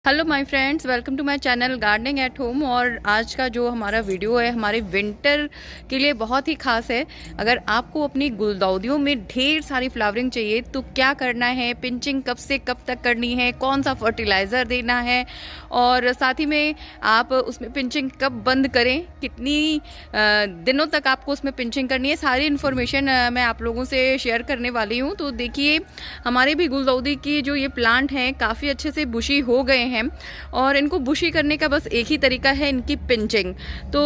Hello my friends, welcome to my channel gardening at home. और आज का जो हमारा वीडियो है हमारे विंटर के लिए बहुत ही खास है। अगर आपको अपनी गुलदाउदियों में ढेर सारी फ्लावरिंग चाहिए तो क्या करना है, पिंचिंग कब से कब तक करनी है, कौन सा फर्टिलाइज़र देना है और साथ ही में आप उसमें पिंचिंग कब बंद करें, कितनी दिनों तक आपको उसमें पिंचिंग करनी है, सारी इन्फॉर्मेशन मैं आप लोगों से शेयर करने वाली हूँ। तो देखिए, हमारे भी गुलदाउदी की जो ये प्लांट हैं काफ़ी अच्छे से बुशी हो गए हैं और इनको बुशी करने का बस एक ही तरीका है, इनकी पिंचिंग। तो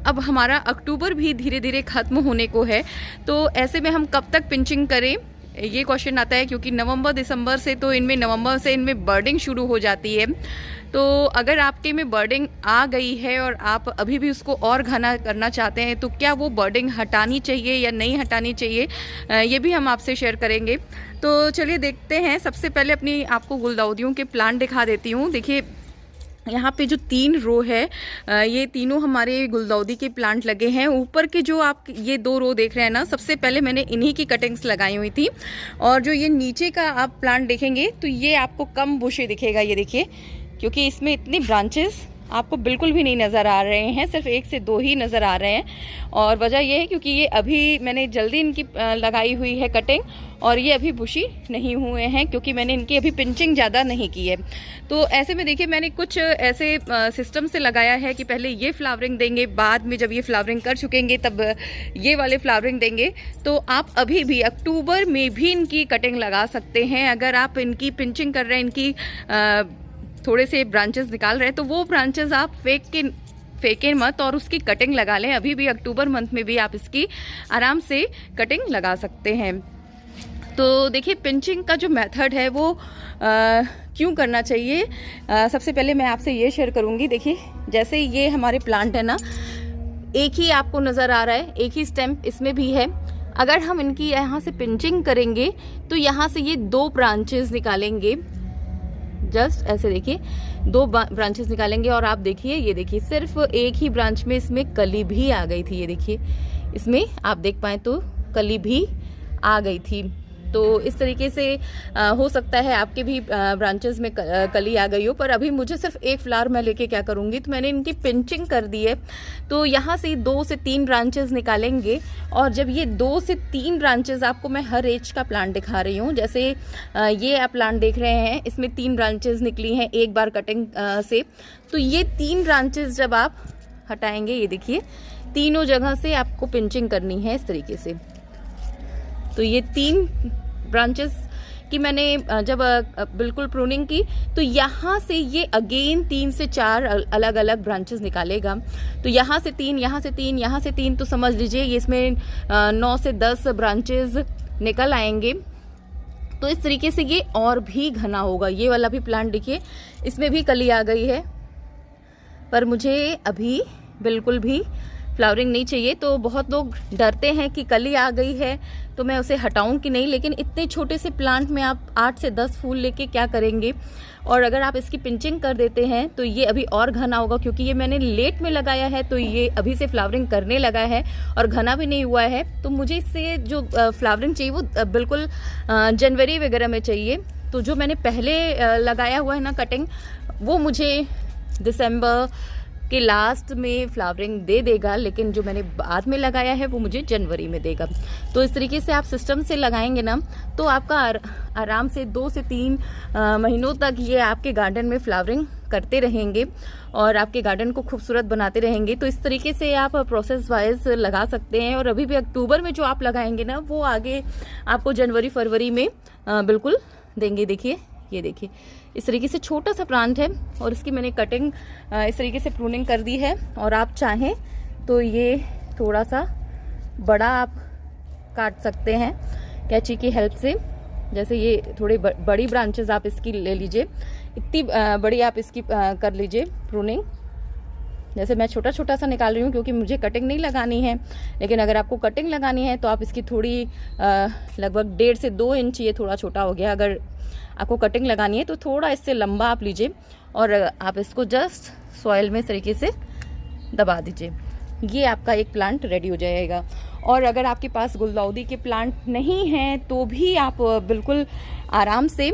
अब हमारा अक्टूबर भी धीरे धीरे ख़त्म होने को है, तो ऐसे में हम कब तक पिंचिंग करें, ये क्वेश्चन आता है। क्योंकि नवंबर दिसंबर से तो नवंबर से इनमें बर्डिंग शुरू हो जाती है। तो अगर आपके में बर्डिंग आ गई है और आप अभी भी उसको और घना करना चाहते हैं तो क्या वो बर्डिंग हटानी चाहिए या नहीं हटानी चाहिए, ये भी हम आपसे शेयर करेंगे। तो चलिए देखते हैं। सबसे पहले अपनी आपको गुलदाउदियों के प्लांट दिखा देती हूँ। देखिए, यहाँ पे जो 3 रो है, ये तीनों हमारे गुलदाउदी के प्लांट लगे हैं। ऊपर के जो आप ये 2 रो देख रहे हैं ना, सबसे पहले मैंने इन्हीं की कटिंग्स लगाई हुई थी। और जो ये नीचे का आप प्लांट देखेंगे तो ये आपको कम बुशे दिखेगा, ये देखिए, क्योंकि इसमें इतनी ब्रांचेस आपको बिल्कुल भी नहीं नज़र आ रहे हैं, सिर्फ 1 से 2 ही नज़र आ रहे हैं। और वजह यह है क्योंकि ये अभी मैंने जल्दी इनकी लगाई हुई है कटिंग और ये अभी बुशी नहीं हुए हैं क्योंकि मैंने इनकी अभी पिंचिंग ज़्यादा नहीं की है। तो ऐसे में देखिए, मैंने कुछ ऐसे सिस्टम से लगाया है कि पहले ये फ्लावरिंग देंगे, बाद में जब ये फ्लावरिंग कर चुकेंगे तब ये वाले फ्लावरिंग देंगे। तो आप अभी भी अक्टूबर में भी इनकी कटिंग लगा सकते हैं। अगर आप इनकी पिंचिंग कर रहे हैं, इनकी थोड़े से ब्रांचेस निकाल रहे हैं, तो वो ब्रांचेस आप फेंकें मत और उसकी कटिंग लगा लें। अभी भी अक्टूबर मंथ में भी आप इसकी आराम से कटिंग लगा सकते हैं। तो देखिए, पिंचिंग का जो मेथड है वो क्यों करना चाहिए, सबसे पहले मैं आपसे ये शेयर करूँगी। देखिए, जैसे ये हमारे प्लांट है ना, एक ही आपको नज़र आ रहा है, एक ही स्टेम इसमें भी है। अगर हम इनकी यहाँ से पिंचिंग करेंगे तो यहाँ से ये 2 ब्रांचेस निकालेंगे, जस्ट ऐसे देखिए 2 ब्रांचेस निकालेंगे। और आप देखिए, ये देखिए, सिर्फ एक ही ब्रांच में इसमें कली भी आ गई थी। ये देखिए, इसमें आप देख पाए तो कली भी आ गई थी। तो इस तरीके से हो सकता है आपके भी ब्रांचेस में कली आ गई हो, पर अभी मुझे सिर्फ एक फ्लावर मैं लेके क्या करूँगी, तो मैंने इनकी पिंचिंग कर दी है। तो यहाँ से 2 से 3 ब्रांचेस निकालेंगे और जब ये 2 से 3 ब्रांचेस, आपको मैं हर एज का प्लांट दिखा रही हूँ। जैसे ये आप प्लांट देख रहे हैं, इसमें 3 ब्रांचेस निकली हैं एक बार कटिंग से। तो ये 3 ब्रांचेस जब आप हटाएंगे, ये देखिए, तीनों जगह से आपको पिंचिंग करनी है इस तरीके से। तो ये 3 ब्रांचेस की मैंने जब बिल्कुल प्रूनिंग की, तो यहाँ से ये अगेन 3 से 4 अलग अलग ब्रांचेस निकालेगा। तो यहाँ से 3, यहाँ से 3, यहाँ से 3, तो समझ लीजिए ये इसमें 9 से 10 ब्रांचेस निकल आएंगे। तो इस तरीके से ये और भी घना होगा। ये वाला भी प्लांट देखिए, इसमें भी कली आ गई है, पर मुझे अभी बिल्कुल भी फ्लावरिंग नहीं चाहिए। तो बहुत लोग डरते हैं कि कली आ गई है तो मैं उसे हटाऊं कि नहीं, लेकिन इतने छोटे से प्लांट में आप 8 से 10 फूल लेके क्या करेंगे। और अगर आप इसकी पिंचिंग कर देते हैं तो ये अभी और घना होगा, क्योंकि ये मैंने लेट में लगाया है तो ये अभी से फ्लावरिंग करने लगा है और घना भी नहीं हुआ है। तो मुझे इससे जो फ्लावरिंग चाहिए वो बिल्कुल जनवरी वगैरह में चाहिए। तो जो मैंने पहले लगाया हुआ है ना कटिंग, वो मुझे दिसंबर कि लास्ट में फ्लावरिंग दे देगा, लेकिन जो मैंने बाद में लगाया है वो मुझे जनवरी में देगा। तो इस तरीके से आप सिस्टम से लगाएंगे ना, तो आपका आराम से 2 से 3 महीनों तक ये आपके गार्डन में फ्लावरिंग करते रहेंगे और आपके गार्डन को खूबसूरत बनाते रहेंगे। तो इस तरीके से आप प्रोसेस वाइज लगा सकते हैं। और अभी भी अक्टूबर में जो आप लगाएंगे ना, वो आगे आपको जनवरी फरवरी में बिल्कुल देंगे। देखिए, ये देखिए, इस तरीके से छोटा सा प्लांट है और इसकी मैंने कटिंग इस तरीके से प्रूनिंग कर दी है। और आप चाहें तो ये थोड़ा सा बड़ा आप काट सकते हैं कैंची की हेल्प से। जैसे ये थोड़ी बड़ी ब्रांचेस आप इसकी ले लीजिए, इतनी बड़ी आप इसकी कर लीजिए प्रूनिंग। जैसे मैं छोटा छोटा सा निकाल रही हूँ क्योंकि मुझे कटिंग नहीं लगानी है, लेकिन अगर आपको कटिंग लगानी है तो आप इसकी थोड़ी लगभग 1.5 से 2 इंच, ये थोड़ा छोटा हो गया। अगर आपको कटिंग लगानी है तो थोड़ा इससे लंबा आप लीजिए और आप इसको जस्ट सॉइल में इस तरीके से दबा दीजिए। ये आपका एक प्लांट रेडी हो जाएगा। और अगर आपके पास गुलदाउदी के प्लांट नहीं हैं तो भी आप बिल्कुल आराम से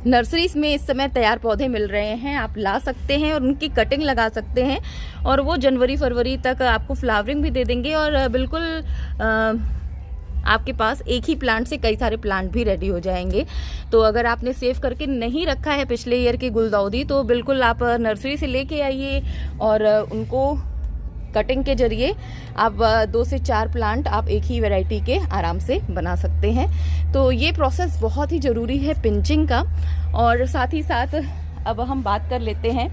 नर्सरीज में इस समय तैयार पौधे मिल रहे हैं, आप ला सकते हैं और उनकी कटिंग लगा सकते हैं और वो जनवरी फरवरी तक आपको फ्लावरिंग भी दे देंगे और बिल्कुल आपके पास एक ही प्लांट से कई सारे प्लांट भी रेडी हो जाएंगे। तो अगर आपने सेव करके नहीं रखा है पिछले ईयर की गुलदाउदी, तो बिल्कुल आप नर्सरी से लेके आइए और उनको कटिंग के जरिए आप 2 से 4 प्लांट आप एक ही वैरायटी के आराम से बना सकते हैं। तो ये प्रोसेस बहुत ही ज़रूरी है पिंचिंग का। और साथ ही साथ अब हम बात कर लेते हैं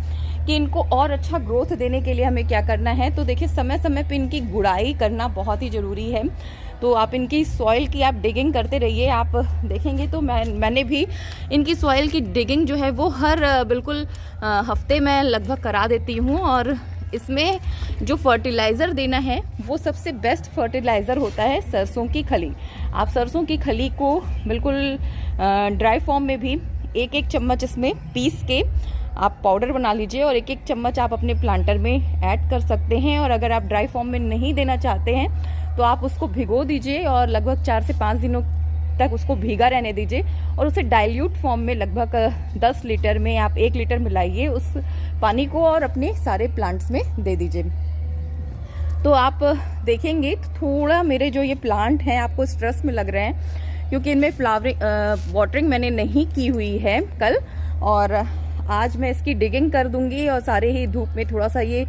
कि इनको और अच्छा ग्रोथ देने के लिए हमें क्या करना है। तो देखिए, समय समय पे इनकी गुड़ाई करना बहुत ही ज़रूरी है। तो आप इनकी सॉइल की आप डिगिंग करते रहिए। आप देखेंगे तो मैंने भी इनकी सॉइल की डिगिंग जो है वो हर बिल्कुल हफ्ते में लगभग करा देती हूँ। और इसमें जो फर्टिलाइज़र देना है वो सबसे बेस्ट फर्टिलाइज़र होता है सरसों की खली। आप सरसों की खली को बिल्कुल ड्राई फॉर्म में भी एक एक चम्मच इसमें पीस के आप पाउडर बना लीजिए और एक एक चम्मच आप अपने प्लांटर में ऐड कर सकते हैं। और अगर आप ड्राई फॉर्म में नहीं देना चाहते हैं तो आप उसको भिगो दीजिए और लगभग 4 से 5 दिनों तक उसको भीगा रहने दीजिए और उसे डाइल्यूट फॉर्म में लगभग 10 लीटर में आप 1 लीटर मिलाइए उस पानी को और अपने सारे प्लांट्स में दे दीजिए। तो आप देखेंगे थोड़ा मेरे जो ये प्लांट हैं आपको स्ट्रेस में लग रहे हैं, क्योंकि इनमें फ्लावरिंग वाटरिंग मैंने नहीं की हुई है कल, और आज मैं इसकी डिगिंग कर दूंगी और सारे ही धूप में थोड़ा सा ये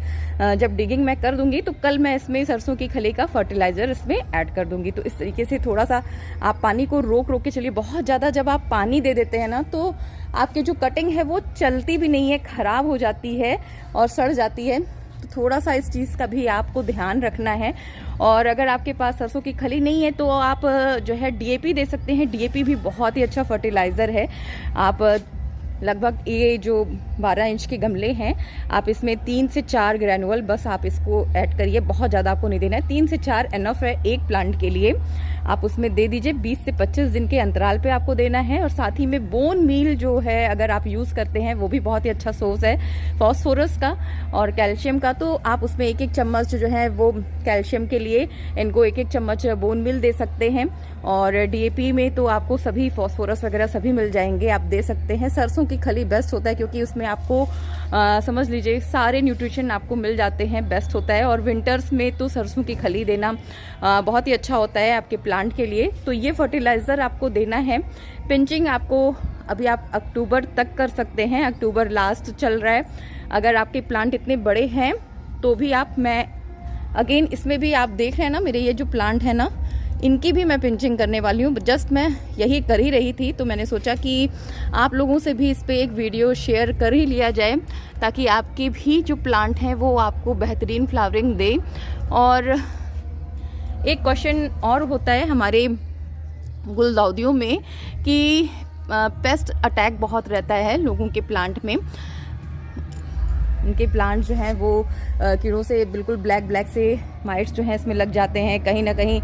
जब डिगिंग मैं कर दूंगी तो कल मैं इसमें सरसों की खली का फर्टिलाइज़र इसमें ऐड कर दूंगी। तो इस तरीके से थोड़ा सा आप पानी को रोक के चलिए। बहुत ज़्यादा जब आप पानी दे देते हैं ना तो आपकी जो कटिंग है वो चलती भी नहीं है, ख़राब हो जाती है और सड़ जाती है। तो थोड़ा सा इस चीज़ का भी आपको ध्यान रखना है। और अगर आपके पास सरसों की खली नहीं है तो आप जो है DAP दे सकते हैं। DAP भी बहुत ही अच्छा फर्टिलाइज़र है। आप लगभग ये जो 12 इंच के गमले हैं आप इसमें 3 से 4 ग्रैनुअल बस आप इसको ऐड करिए। बहुत ज़्यादा आपको नहीं देना है, 3 से 4 एनफ है एक प्लांट के लिए। आप उसमें दे दीजिए। 20 से 25 दिन के अंतराल पे आपको देना है। और साथ ही में बोन मील जो है अगर आप यूज़ करते हैं वो भी बहुत ही अच्छा सोर्स है फॉस्फोरस का और कैल्शियम का। तो आप उसमें एक एक चम्मच जो है वो कैल्शियम के लिए इनको एक एक चम्मच बोन मील दे सकते हैं। और DAP में तो आपको सभी फॉस्फोरस वगैरह सभी मिल जाएंगे, आप दे सकते हैं। सरसों की खली बेस्ट होता है क्योंकि उसमें आपको समझ लीजिए सारे न्यूट्रिशन आपको मिल जाते हैं, बेस्ट होता है। और विंटर्स में तो सरसों की खली देना बहुत ही अच्छा होता है आपके प्लांट के लिए। तो ये फर्टिलाइज़र आपको देना है। पिंचिंग आपको अभी आप अक्टूबर तक कर सकते हैं, अक्टूबर लास्ट चल रहा है। अगर आपके प्लांट इतने बड़े हैं तो भी आप, मैं अगेन इसमें भी आप देख रहे हैं ना मेरे ये जो प्लांट है ना इनकी भी मैं पिंचिंग करने वाली हूँ। जस्ट मैं यही कर ही रही थी तो मैंने सोचा कि आप लोगों से भी इस पे एक वीडियो शेयर कर ही लिया जाए ताकि आपके भी जो प्लांट हैं वो आपको बेहतरीन फ्लावरिंग दे। और एक क्वेश्चन और होता है हमारे गुलदाउदियों में कि पेस्ट अटैक बहुत रहता है लोगों के प्लांट में। इनके प्लांट जो हैं वो कीड़ों से बिल्कुल ब्लैक से माइट्स जो हैं इसमें लग जाते हैं। कहीं ना कहीं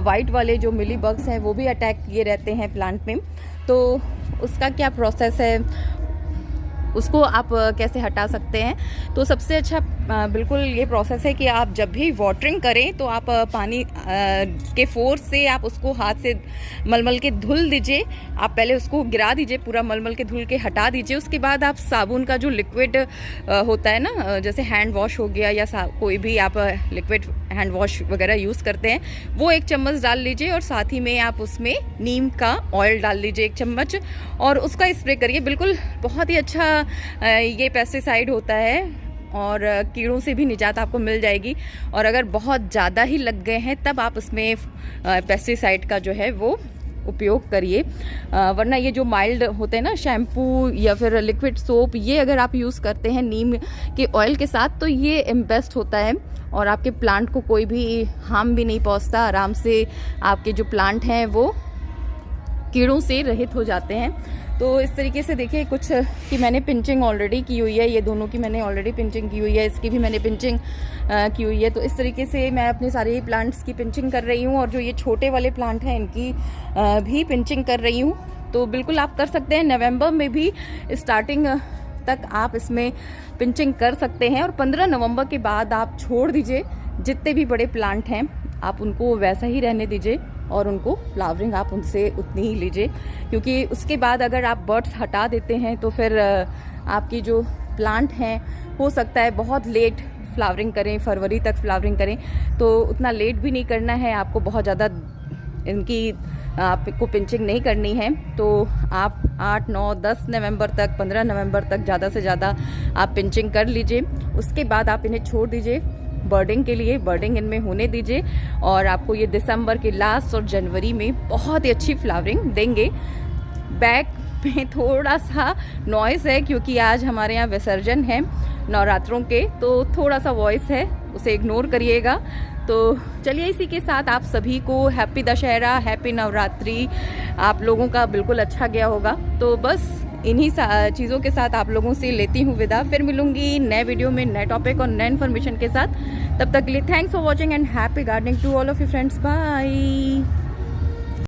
वाइट वाले जो मिली बग्स हैं वो भी अटैक किए रहते हैं प्लांट में। तो उसका क्या प्रोसेस है, उसको आप कैसे हटा सकते हैं। तो सबसे अच्छा बिल्कुल ये प्रोसेस है कि आप जब भी वाटरिंग करें तो आप पानी के फोर्स से आप उसको हाथ से मलमल के धुल दीजिए। आप पहले उसको गिरा दीजिए, पूरा मलमल के धुल के हटा दीजिए। उसके बाद आप साबुन का जो लिक्विड होता है ना, जैसे हैंड वॉश हो गया या कोई भी आप लिक्विड हैंड वॉश वगैरह यूज़ करते हैं वो 1 चम्मच डाल लीजिए। और साथ ही में आप उसमें नीम का ऑयल डाल लीजिए 1 चम्मच और उसका स्प्रे करिए। बिल्कुल बहुत ही अच्छा ये पेस्टिसाइड होता है और कीड़ों से भी निजात आपको मिल जाएगी। और अगर बहुत ज़्यादा ही लग गए हैं तब आप उसमें पेस्टिसाइड का जो है वो उपयोग करिए। वरना ये जो माइल्ड होते हैं ना शैम्पू या फिर लिक्विड सोप, ये अगर आप यूज़ करते हैं नीम के ऑयल के साथ तो ये बेस्ट होता है और आपके प्लांट को कोई भी हार्म भी नहीं पहुंचता। आराम से आपके जो प्लांट हैं वो कीड़ों से रहित हो जाते हैं। तो इस तरीके से देखिए कुछ कि मैंने पिंचिंग ऑलरेडी की हुई है, ये दोनों की मैंने ऑलरेडी पिंचिंग की हुई है, इसकी भी मैंने पिंचिंग की हुई है। तो इस तरीके से मैं अपने सारे प्लांट्स की पिंचिंग कर रही हूँ और जो ये छोटे वाले प्लांट हैं इनकी भी पिंचिंग कर रही हूँ। तो बिल्कुल आप कर सकते हैं। नवंबर में भी स्टार्टिंग तक आप इसमें पिंचिंग कर सकते हैं और 15 नवंबर के बाद आप छोड़ दीजिए। जितने भी बड़े प्लांट हैं आप उनको वैसा ही रहने दीजिए। और उनको फ्लावरिंग आप उनसे उतनी ही लीजिए, क्योंकि उसके बाद अगर आप बर्ड्स हटा देते हैं तो फिर आपकी जो प्लांट हैं हो सकता है बहुत लेट फ्लावरिंग करें, फरवरी तक फ्लावरिंग करें। तो उतना लेट भी नहीं करना है आपको, बहुत ज़्यादा इनकी आपको पिंचिंग नहीं करनी है। तो आप 8, 9, 10 नवंबर तक, 15 नवंबर तक ज़्यादा से ज़्यादा आप पिंचिंग कर लीजिए। उसके बाद आप इन्हें छोड़ दीजिए बर्डिंग के लिए, बर्डिंग इनमें होने दीजिए और आपको ये दिसंबर के लास्ट और जनवरी में बहुत ही अच्छी फ्लावरिंग देंगे। बैक में थोड़ा सा नॉइस है क्योंकि आज हमारे यहाँ विसर्जन है नवरात्रों के, तो थोड़ा सा वॉइस है, उसे इग्नोर करिएगा। तो चलिए इसी के साथ आप सभी को हैप्पी दशहरा, हैप्पी नवरात्रि। आप लोगों का बिल्कुल अच्छा गया होगा। तो बस इन्हीं चीज़ों के साथ आप लोगों से लेती हूँ विदा। फिर मिलूंगी नए वीडियो में नए टॉपिक और नए इन्फॉर्मेशन के साथ। तब तक के लिए thanks for watching and happy gardening to all of you friends. Bye.